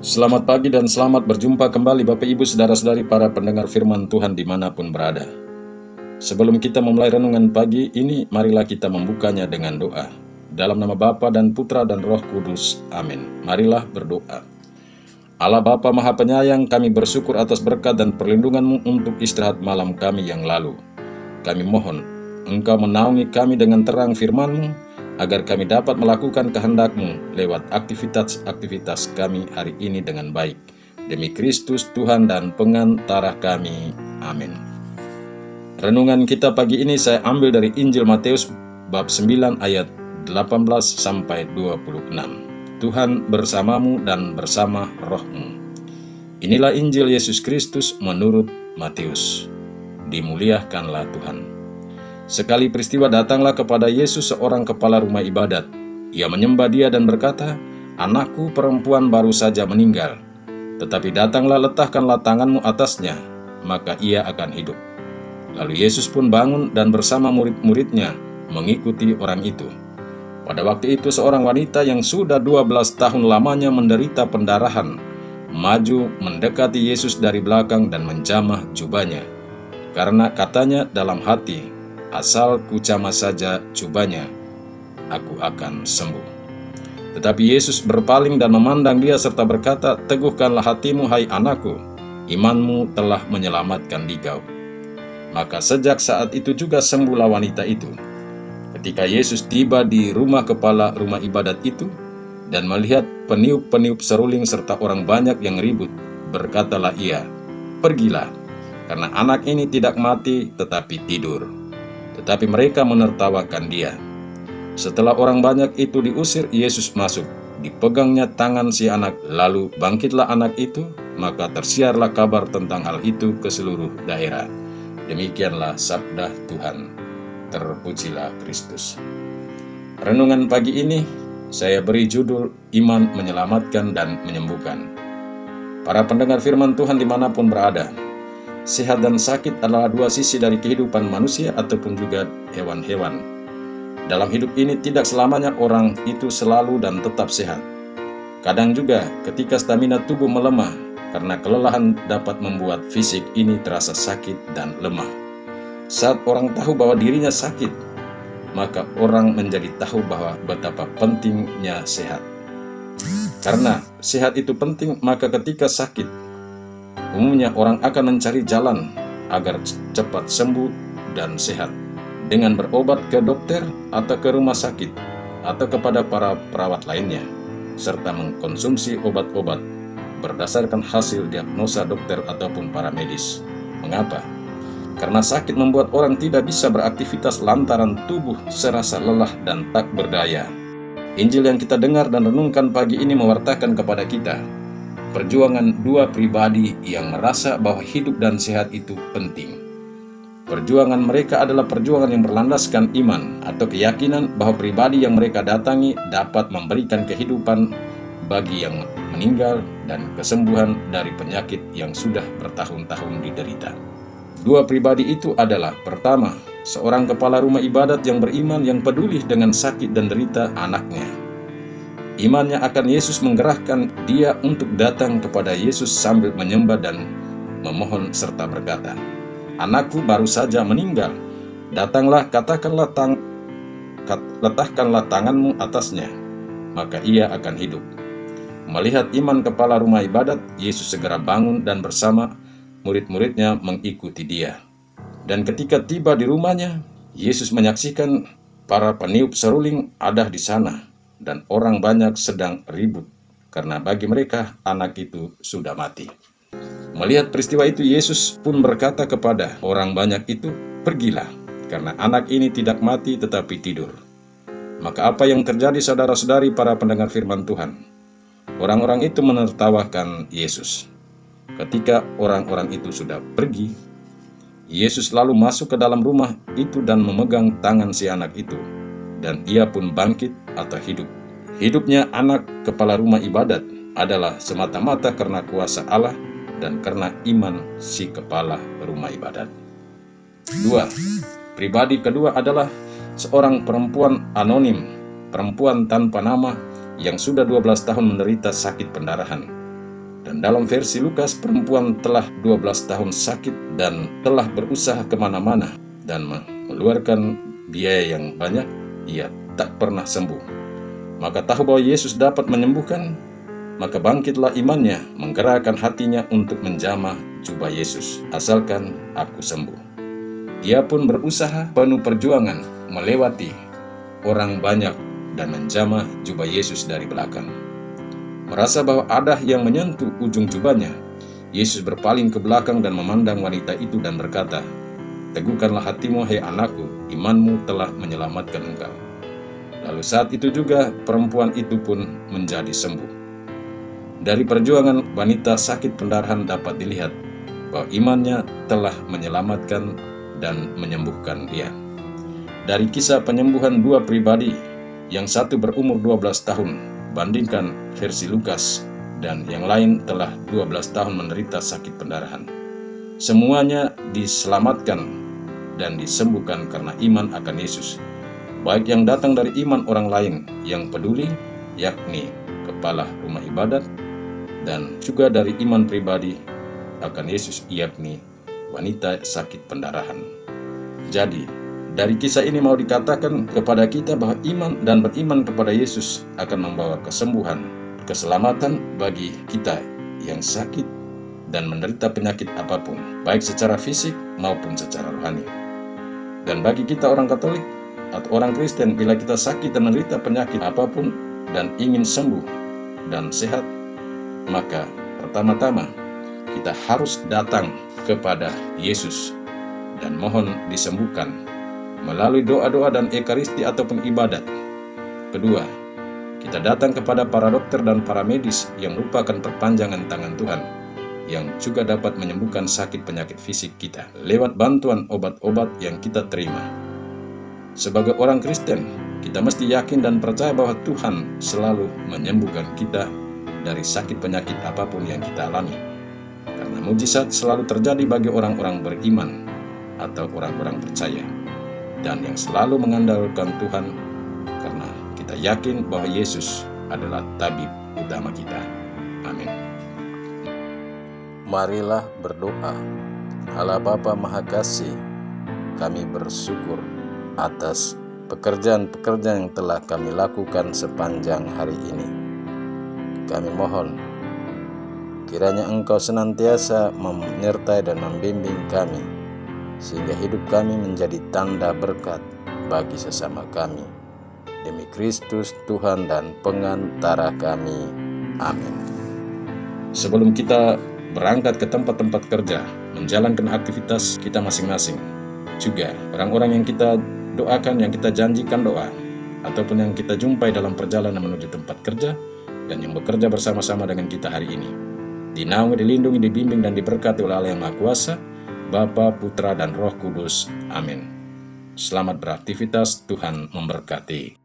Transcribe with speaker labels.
Speaker 1: Selamat pagi dan selamat berjumpa kembali Bapak Ibu Saudara-saudari para pendengar firman Tuhan dimanapun berada. Sebelum kita memulai renungan pagi ini, marilah kita membukanya dengan doa. Dalam nama Bapa dan Putra dan Roh Kudus. Amin. Marilah berdoa. Allah Bapa Maha Penyayang, kami bersyukur atas berkat dan perlindungan-Mu untuk istirahat malam kami yang lalu. Kami mohon Engkau menaungi kami dengan terang firman-Mu, agar kami dapat melakukan kehendak-Mu lewat aktivitas-aktivitas kami hari ini dengan baik. Demi Kristus Tuhan dan pengantara kami. Amin. Renungan kita pagi ini saya ambil dari Injil Matius bab 9 ayat 18 sampai 26. Tuhan bersamamu dan bersama rohmu. Inilah Injil Yesus Kristus menurut Matius. Dimuliakanlah Tuhan. Sekali peristiwa datanglah kepada Yesus seorang kepala rumah ibadat. Ia menyembah Dia dan berkata, "Anakku perempuan baru saja meninggal. Tetapi datanglah, letakkanlah tanganmu atasnya, maka ia akan hidup." Lalu Yesus pun bangun dan bersama murid-muridnya mengikuti orang itu. Pada waktu itu seorang wanita yang sudah 12 tahun lamanya menderita pendarahan, maju mendekati Yesus dari belakang dan menjamah jubahnya. Karena katanya dalam hati, "Asal kucamah saja jubahnya, aku akan sembuh." Tetapi Yesus berpaling dan memandang dia serta berkata, "Teguhkanlah hatimu, hai anakku, imanmu telah menyelamatkan dikau." Maka sejak saat itu juga sembuhlah wanita itu. Ketika Yesus tiba di rumah kepala rumah ibadat itu dan melihat peniup-peniup seruling serta orang banyak yang ribut, berkatalah ia, "Pergilah, karena anak ini tidak mati tetapi tidur." Tetapi mereka menertawakan dia. Setelah orang banyak itu diusir, Yesus masuk. Dipegangnya tangan si anak, lalu bangkitlah anak itu, maka tersiarlah kabar tentang hal itu ke seluruh daerah. Demikianlah sabda Tuhan. Terpujilah Kristus. Renungan pagi ini saya beri judul Iman Menyelamatkan dan Menyembuhkan. Para pendengar firman Tuhan dimanapun berada, sehat dan sakit adalah dua sisi dari kehidupan manusia ataupun juga hewan-hewan. Dalam hidup ini tidak selamanya orang itu selalu dan tetap sehat. Kadang juga ketika stamina tubuh melemah karena kelelahan dapat membuat fisik ini terasa sakit dan lemah. Saat orang tahu bahwa dirinya sakit, maka orang menjadi tahu bahwa betapa pentingnya sehat. Karena sehat itu penting, maka ketika sakit, umumnya orang akan mencari jalan agar cepat sembuh dan sehat dengan berobat ke dokter atau ke rumah sakit atau kepada para perawat lainnya, serta mengkonsumsi obat-obat berdasarkan hasil diagnosa dokter ataupun para medis. Mengapa? Karena sakit membuat orang tidak bisa beraktivitas lantaran tubuh serasa lelah dan tak berdaya. Injil yang kita dengar dan renungkan pagi ini mewartakan kepada kita perjuangan dua pribadi yang merasa bahwa hidup dan sehat itu penting. Perjuangan mereka adalah perjuangan yang berlandaskan iman atau keyakinan bahwa pribadi yang mereka datangi dapat memberikan kehidupan bagi yang meninggal dan kesembuhan dari penyakit yang sudah bertahun-tahun diderita. Dua pribadi itu adalah, pertama, seorang kepala rumah ibadat yang beriman yang peduli dengan sakit dan derita anaknya. Imannya akan Yesus menggerakkan dia untuk datang kepada Yesus sambil menyembah dan memohon serta berkata, "Anakku baru saja meninggal. Datanglah, letakkanlah tanganmu atasnya, maka ia akan hidup." Melihat iman kepala rumah ibadat, Yesus segera bangun dan bersama murid-muridnya mengikuti dia. Dan ketika tiba di rumahnya, Yesus menyaksikan para peniup seruling ada di sana. Dan orang banyak sedang ribut, karena bagi mereka anak itu sudah mati. Melihat peristiwa itu, Yesus pun berkata kepada orang banyak itu, "Pergilah, karena anak ini tidak mati tetapi tidur." Maka apa yang terjadi saudara-saudari para pendengar firman Tuhan? Orang-orang itu menertawakan Yesus. Ketika orang-orang itu sudah pergi, Yesus lalu masuk ke dalam rumah itu dan memegang tangan si anak itu. Dan ia pun bangkit atau hidup. Hidupnya anak kepala rumah ibadat adalah semata-mata karena kuasa Allah dan karena iman si kepala rumah ibadat. 2. Pribadi kedua adalah seorang perempuan anonim, perempuan tanpa nama yang sudah 12 tahun menderita sakit pendarahan. Dan dalam versi Lukas, perempuan telah 12 tahun sakit dan telah berusaha kemana-mana dan mengeluarkan biaya yang banyak, ia tak pernah sembuh. Maka tahu bahwa Yesus dapat menyembuhkan, maka bangkitlah imannya, menggerakkan hatinya untuk menjamah jubah Yesus, asalkan aku sembuh. Ia pun berusaha penuh perjuangan melewati orang banyak dan menjamah jubah Yesus dari belakang. Merasa bahwa ada yang menyentuh ujung jubahnya, Yesus berpaling ke belakang dan memandang wanita itu dan berkata, "Teguhkanlah hatimu, hai anakku, imanmu telah menyelamatkan engkau." Lalu saat itu juga perempuan itu pun menjadi sembuh. Dari perjuangan wanita sakit pendarahan dapat dilihat bahwa imannya telah menyelamatkan dan menyembuhkan dia. Dari kisah penyembuhan dua pribadi, yang satu berumur 12 tahun, bandingkan versi Lukas, dan yang lain telah 12 tahun menderita sakit pendarahan. Semuanya diselamatkan dan disembuhkan karena iman akan Yesus, baik yang datang dari iman orang lain yang peduli, yakni kepala rumah ibadat, dan juga dari iman pribadi akan Yesus, yakni wanita sakit pendarahan. Jadi, dari kisah ini mau dikatakan kepada kita bahwa iman dan beriman kepada Yesus akan membawa kesembuhan, keselamatan bagi kita yang sakit dan menderita penyakit apapun, baik secara fisik maupun secara rohani. Dan bagi kita orang Katolik atau orang Kristen, bila kita sakit dan menderita penyakit apapun dan ingin sembuh dan sehat, maka pertama-tama kita harus datang kepada Yesus dan mohon disembuhkan melalui doa-doa dan ekaristi ataupun ibadat. Kedua, kita datang kepada para dokter dan para medis yang merupakan perpanjangan tangan Tuhan, yang juga dapat menyembuhkan sakit penyakit fisik kita lewat bantuan obat-obat yang kita terima. Sebagai orang Kristen, kita mesti yakin dan percaya bahwa Tuhan selalu menyembuhkan kita dari sakit penyakit apapun yang kita alami, karena mujizat selalu terjadi bagi orang-orang beriman atau orang-orang percaya, dan yang selalu mengandalkan Tuhan, karena kita yakin bahwa Yesus adalah tabib utama kita. Amin.
Speaker 2: Marilah berdoa. Allah Bapa Maha Kasih, kami bersyukur atas pekerjaan-pekerjaan yang telah kami lakukan sepanjang hari ini. Kami mohon kiranya Engkau senantiasa menyertai dan membimbing kami, sehingga hidup kami menjadi tanda berkat bagi sesama kami. Demi Kristus Tuhan dan pengantara kami. Amin.
Speaker 1: Sebelum kita berangkat ke tempat-tempat kerja, menjalankan aktivitas kita masing-masing, juga orang-orang yang kita doakan, yang kita janjikan doa, ataupun yang kita jumpai dalam perjalanan menuju tempat kerja, dan yang bekerja bersama-sama dengan kita hari ini, dinaungi, dilindungi, dibimbing, dan diberkati oleh Allah yang Maha Kuasa, Bapa, Putra, dan Roh Kudus. Amin. Selamat beraktivitas, Tuhan memberkati.